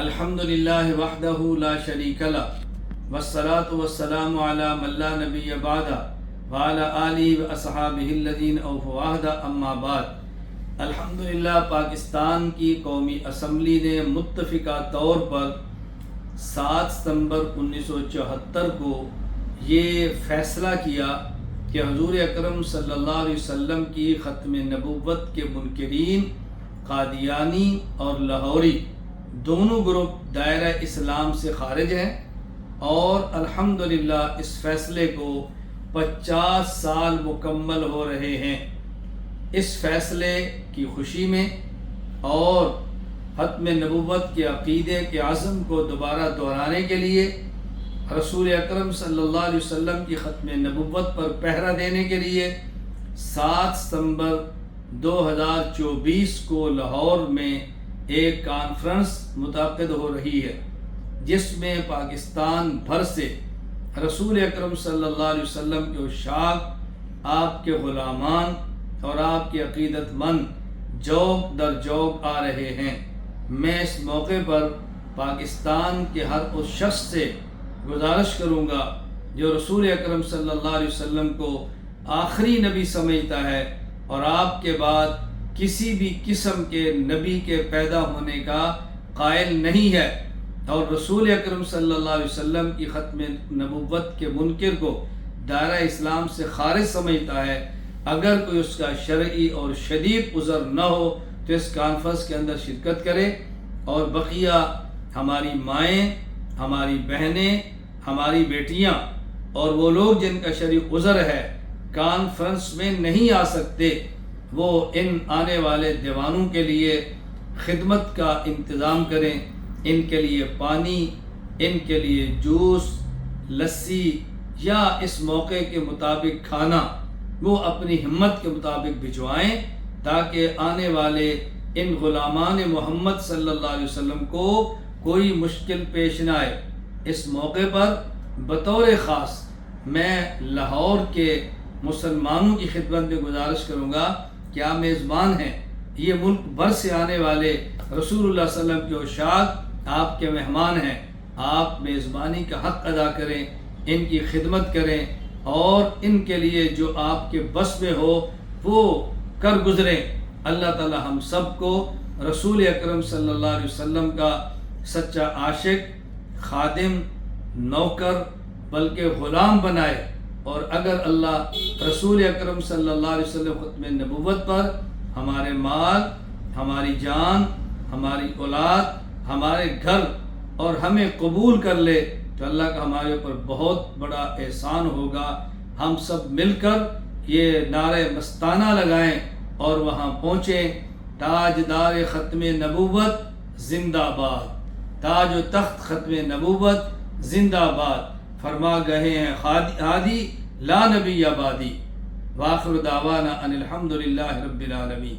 الحمدللہ وحدہ لا شریک لہ والصلاة والسلام علی من لا نبی بعدہ وعلی آلہ واصحابہ الذین اوفوا عہدہ اما بعد۔ الحمدللہ پاکستان کی قومی اسمبلی نے متفقہ طور پر 7 ستمبر 1974 کو یہ فیصلہ کیا کہ حضور اکرم صلی اللہ علیہ وسلم کی ختم نبوت کے منکرین قادیانی اور لاہوری دونوں گروپ دائرہ اسلام سے خارج ہیں، اور الحمدللہ اس فیصلے کو 50 سال مکمل ہو رہے ہیں۔ اس فیصلے کی خوشی میں اور ختم نبوت کے عقیدے کے عزم کو دوبارہ دہرانے کے لیے رسول اکرم صلی اللہ علیہ وسلم کی ختم نبوت پر پہرا دینے کے لیے 7 ستمبر 2024 کو لاہور میں ایک کانفرنس منعقد ہو رہی ہے، جس میں پاکستان بھر سے رسول اکرم صلی اللہ علیہ وسلم کے عشاق، آپ کے غلامان اور آپ کے عقیدت مند جوق در جوق آ رہے ہیں۔ میں اس موقع پر پاکستان کے ہر اس شخص سے گزارش کروں گا جو رسول اکرم صلی اللہ علیہ وسلم کو آخری نبی سمجھتا ہے اور آپ کے بعد کسی بھی قسم کے نبی کے پیدا ہونے کا قائل نہیں ہے، اور رسول اکرم صلی اللہ علیہ وسلم کی ختم نبوت کے منکر کو دائرہ اسلام سے خارج سمجھتا ہے، اگر کوئی اس کا شرعی اور شدید عذر نہ ہو تو اس کانفرنس کے اندر شرکت کرے، اور بقیہ ہماری مائیں، ہماری بہنیں، ہماری بیٹیاں اور وہ لوگ جن کا شرعی عذر ہے کانفرنس میں نہیں آ سکتے، وہ ان آنے والے دیوانوں کے لیے خدمت کا انتظام کریں، ان کے لیے پانی، ان کے لیے جوس، لسی یا اس موقع کے مطابق کھانا وہ اپنی ہمت کے مطابق بھجوائیں، تاکہ آنے والے ان غلامان محمد صلی اللہ علیہ وسلم کو کوئی مشکل پیش نہ آئے۔ اس موقع پر بطور خاص میں لاہور کے مسلمانوں کی خدمت میں گزارش کروں گا کہ آپ میزبان ہیں، یہ ملک بھر سے آنے والے رسول اللہ صلی اللہ علیہ وسلم کے عشاق آپ کے مہمان ہیں، آپ میزبانی کا حق ادا کریں، ان کی خدمت کریں، اور ان کے لیے جو آپ کے بس میں ہو وہ کر گزریں۔ اللہ تعالی ہم سب کو رسول اکرم صلی اللہ علیہ وسلم کا سچا عاشق، خادم، نوکر بلکہ غلام بنائے، اور اگر اللہ رسول اکرم صلی اللہ علیہ وسلم ختم نبوت پر ہمارے مال، ہماری جان، ہماری اولاد، ہمارے گھر اور ہمیں قبول کر لے تو اللہ کا ہمارے اوپر بہت بڑا احسان ہوگا۔ ہم سب مل کر یہ نعرہ مستانہ لگائیں اور وہاں پہنچیں، تاجدار ختم نبوت زندہ باد، تاج و تخت ختم نبوت زندہ باد، فرما گئے ہیں ہادی لا نبی آبادی۔ وآخر دعوانا ان الحمدللہ رب العالمین۔